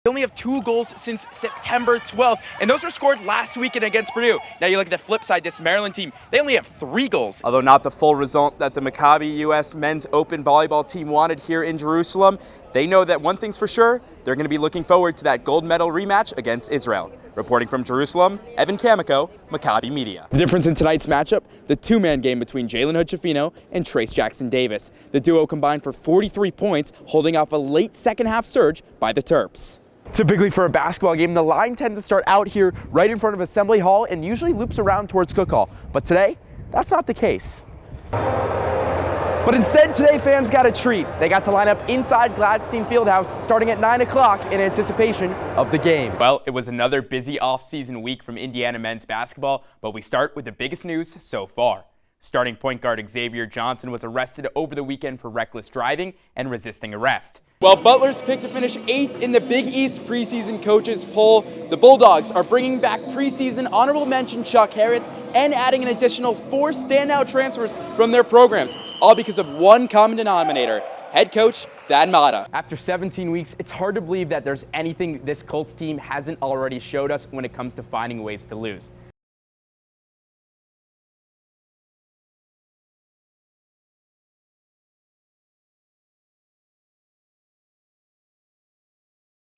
They only have 2 goals since September 12th, and those were scored last weekend against Purdue. Now you look at the flip side, this Maryland team, they only have 3 goals. Although not the full result that the Maccabi U.S. men's open volleyball team wanted here in Jerusalem, they know that one thing's for sure, they're going to be looking forward to that gold medal rematch against Israel. Reporting from Jerusalem, Evan Kamikow, Maccabi Media. The difference in tonight's matchup, the 2-man game between Jalen Hood-Schifino and Trace Jackson-Davis. The duo combined for 43 points, holding off a late second-half surge by the Terps. Typically for a basketball game, the line tends to start out here right in front of Assembly Hall and usually loops around towards Cook Hall. But today, that's not the case. But instead, today fans got a treat. They got to line up inside Gladstein Fieldhouse starting at 9 o'clock in anticipation of the game. Well, it was another busy off-season week from Indiana men's basketball, but we start with the biggest news so far. Starting point guard Xavier Johnson was arrested over the weekend for reckless driving and resisting arrest. While Butler's picked to finish 8th in the Big East preseason coaches poll, the Bulldogs are bringing back preseason honorable mention Chuck Harris and adding an additional 4 standout transfers from their programs, all because of one common denominator, head coach Thad Matta. After 17 weeks, it's hard to believe that there's anything this Colts team hasn't already showed us when it comes to finding ways to lose.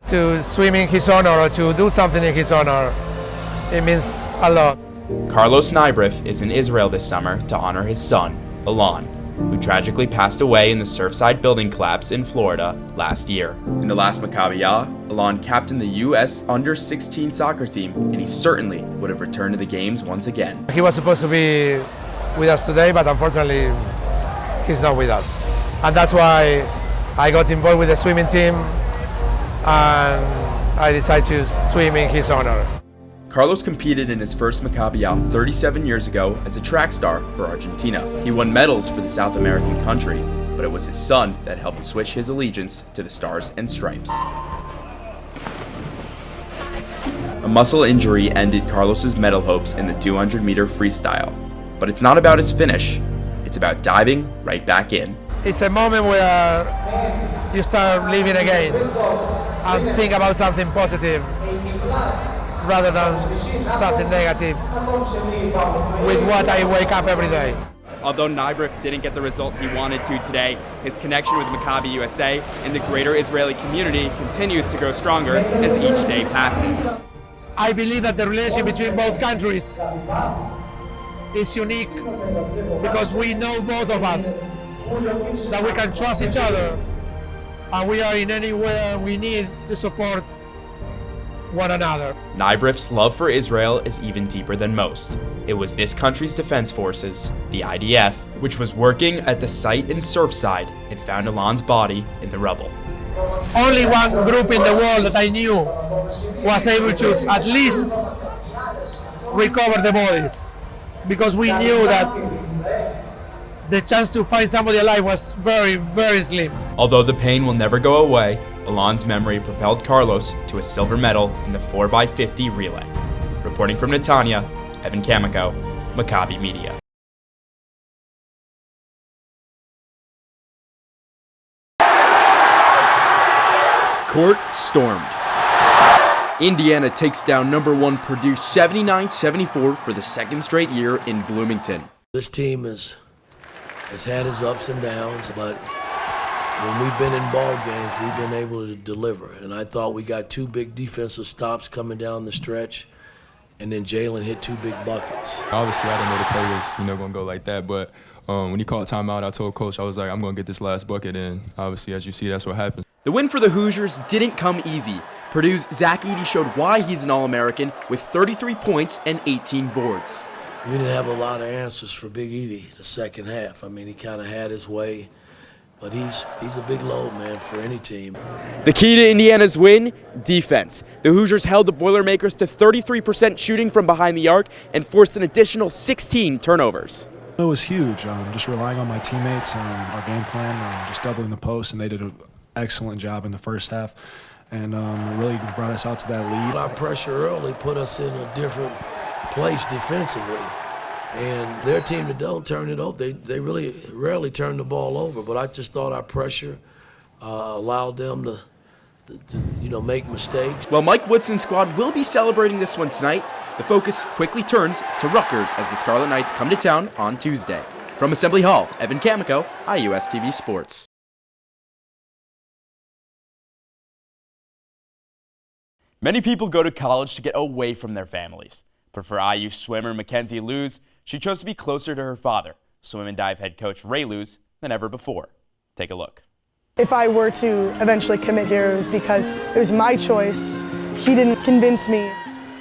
To swim in his honor or to do something in his honor, it means a lot. Carlos Nybreff is in Israel this summer to honor his son, Alon, who tragically passed away in the Surfside building collapse in Florida last year. In the last Maccabiah, Alon captained the U.S. under-16 soccer team, and he certainly would have returned to the games once again. He was supposed to be with us today, but unfortunately, he's not with us. And that's why I got involved with the swimming team, and I decided to swim in his honor. Carlos competed in his first Maccabiah 37 years ago as a track star for Argentina. He won medals for the South American country, but it was his son that helped switch his allegiance to the Stars and Stripes. A muscle injury ended Carlos's medal hopes in the 200-meter freestyle. But it's not about his finish, it's about diving right back in. It's a moment where you start living again and think about something positive rather than something negative with what I wake up every day. Although Nybreff didn't get the result he wanted to today, his connection with Maccabi USA and the greater Israeli community continues to grow stronger as each day passes. I believe that the relationship between both countries is unique because we know both of us, that we can trust each other, and we are in anywhere we need to support one another. Nybreff's love for Israel is even deeper than most. It was this country's defense forces, the IDF, which was working at the site in Surfside and found Alon's body in the rubble. Only one group in the world that I knew was able to at least recover the bodies, because we knew that the chance to find somebody alive was very, very slim. Although the pain will never go away, Alon's memory propelled Carlos to a silver medal in the 4x50 relay. Reporting from Netanya, Evan Kamikow, Maccabi Media. Court stormed. Indiana takes down #1 Purdue 79-74 for the second straight year in Bloomington. This team has had its ups and downs, but when we've been in ball games, we've been able to deliver. And I thought we got 2 big defensive stops coming down the stretch, and then Jalen hit 2 big buckets. Obviously, I didn't know the play was going to go like that, but when he called timeout, I told Coach, I was like, I'm going to get this last bucket, and obviously, as you see, that's what happened. The win for the Hoosiers didn't come easy. Purdue's Zach Edey showed why he's an All-American with 33 points and 18 boards. We didn't have a lot of answers for Big Edey the second half. I mean, he kind of had his way, but he's a big load, man, for any team. The key to Indiana's win? Defense. The Hoosiers held the Boilermakers to 33% shooting from behind the arc and forced an additional 16 turnovers. It was huge, just relying on my teammates, our game plan, just doubling the post, and they did an excellent job in the first half, and it really brought us out to that lead. Our pressure early put us in a different place defensively, and their team that don't turn it over, they really rarely turn the ball over, but I just thought our pressure allowed them to make mistakes. While Mike Woodson's squad will be celebrating this one tonight, the focus quickly turns to Rutgers as the Scarlet Knights come to town on Tuesday. From Assembly Hall, Evan Kamikow, IUS TV Sports. Many people go to college to get away from their families. But for IU swimmer Mackenzie Lewis, she chose to be closer to her father, swim and dive head coach Ray Lewis, than ever before. Take a look. If I were to eventually commit here, it was because it was my choice. He didn't convince me.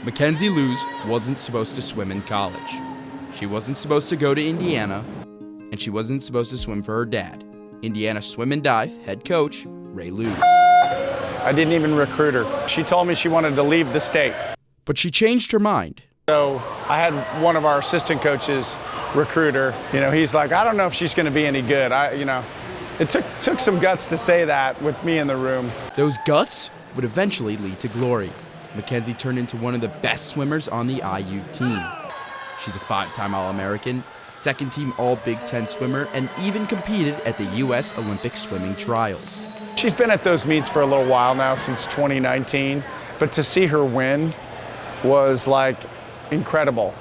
Mackenzie Lewis wasn't supposed to swim in college. She wasn't supposed to go to Indiana, and she wasn't supposed to swim for her dad, Indiana swim and dive head coach Ray Lewis. I didn't even recruit her. She told me she wanted to leave the state. But she changed her mind. So I had one of our assistant coaches recruit her. He's like, I don't know if she's going to be any good. It took some guts to say that with me in the room. Those guts would eventually lead to glory. Mackenzie turned into one of the best swimmers on the IU team. She's a 5-time All-American, second-team All-Big Ten swimmer, and even competed at the U.S. Olympic swimming trials. She's been at those meets for a little while now, since 2019, but to see her win was incredible.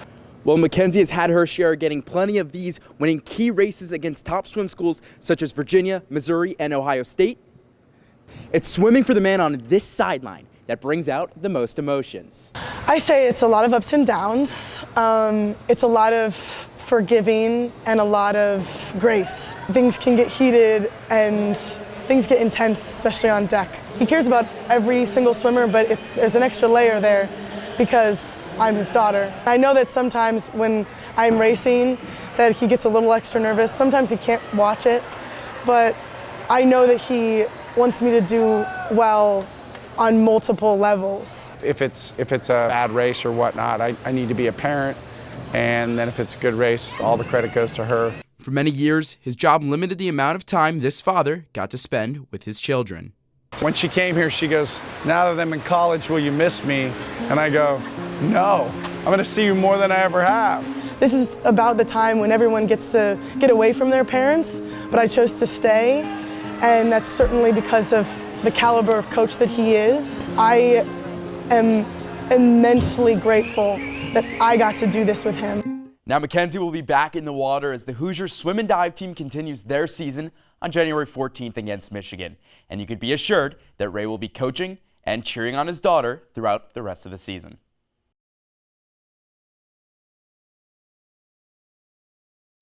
Well, Mackenzie has had her share, getting plenty of these, winning key races against top swim schools such as Virginia, Missouri, and Ohio State. It's swimming for the man on this sideline that brings out the most emotions. I say it's a lot of ups and downs. It's a lot of forgiving and a lot of grace. Things can get heated and things get intense, especially on deck. He cares about every single swimmer, but there's an extra layer there because I'm his daughter. I know that sometimes when I'm racing that he gets a little extra nervous. Sometimes he can't watch it, but I know that he wants me to do well on multiple levels. If it's a bad race or whatnot, I need to be a parent, and then if it's a good race, all the credit goes to her. For many years, his job limited the amount of time this father got to spend with his children. When she came here, she goes, now that I'm in college, will you miss me? And I go, no, I'm going to see you more than I ever have. This is about the time when everyone gets to get away from their parents, but I chose to stay, and that's certainly because of the caliber of coach that he is. I am immensely grateful that I got to do this with him. Now Mackenzie will be back in the water as the Hoosiers swim and dive team continues their season on January 14th against Michigan. And you could be assured that Ray will be coaching and cheering on his daughter throughout the rest of the season.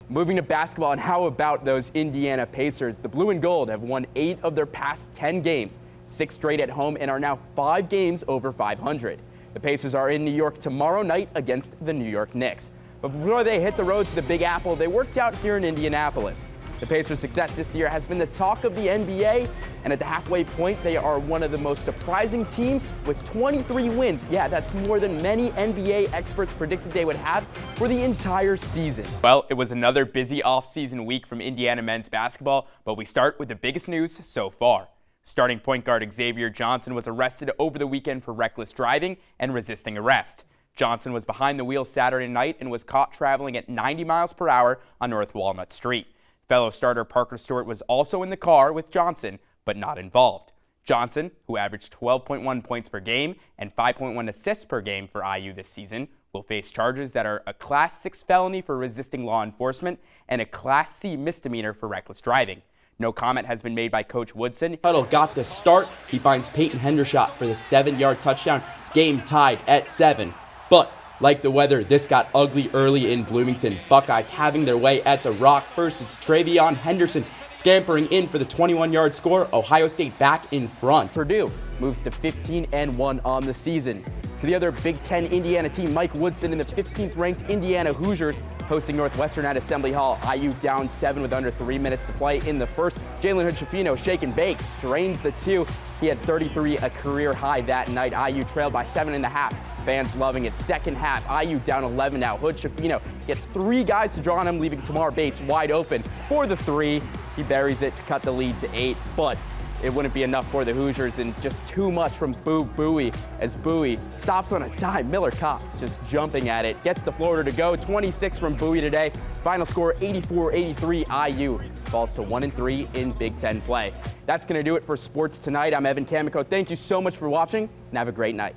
Moving to basketball, and how about those Indiana Pacers? The blue and gold have won 8 of their past 10 games, 6 straight at home, and are now 5 games over 500. The Pacers are in New York tomorrow night against the New York Knicks. But before they hit the road to the Big Apple, they worked out here in Indianapolis. The Pacers' success this year has been the talk of the NBA, and at the halfway point, they are one of the most surprising teams with 23 wins. Yeah, that's more than many NBA experts predicted they would have for the entire season. Well, it was another busy off-season week from Indiana men's basketball, but we start with the biggest news so far. Starting point guard Xavier Johnson was arrested over the weekend for reckless driving and resisting arrest. Johnson was behind the wheel Saturday night and was caught traveling at 90 miles per hour on North Walnut Street. Fellow starter Parker Stewart was also in the car with Johnson, but not involved. Johnson, who averaged 12.1 points per game and 5.1 assists per game for IU this season, will face charges that are a Class 6 felony for resisting law enforcement and a Class C misdemeanor for reckless driving. No comment has been made by Coach Woodson. Huddle got the start. He finds Peyton Hendershot for the 7-yard touchdown. Game tied at 7. But like the weather, this got ugly early in Bloomington. Buckeyes having their way at the Rock. First, it's Travion Henderson scampering in for the 21-yard score. Ohio State back in front. Purdue moves to 15-1 on the season. To the other Big Ten Indiana team, Mike Woodson and the 15th-ranked Indiana Hoosiers hosting Northwestern at Assembly Hall. IU down 7 with under 3 minutes to play in the first. Jalen Hood-Schifino, shake and bake, strains the 2. He had 33, a career high that night. IU trailed by 7.5. Fans loving it. Second half, IU down 11 now. Hood-Schifino gets 3 guys to draw on him, leaving Tamar Bates wide open for the 3. He buries it to cut the lead to 8, but it wouldn't be enough for the Hoosiers, and just too much from Bowie as Bowie stops on a dime. Miller Kopp just jumping at it, gets the floater to go. 26 from Bowie today. Final score 84-83. IU falls to 1-3 in Big Ten play. That's going to do it for sports tonight. I'm Evan Kamikow. Thank you so much for watching, and have a great night.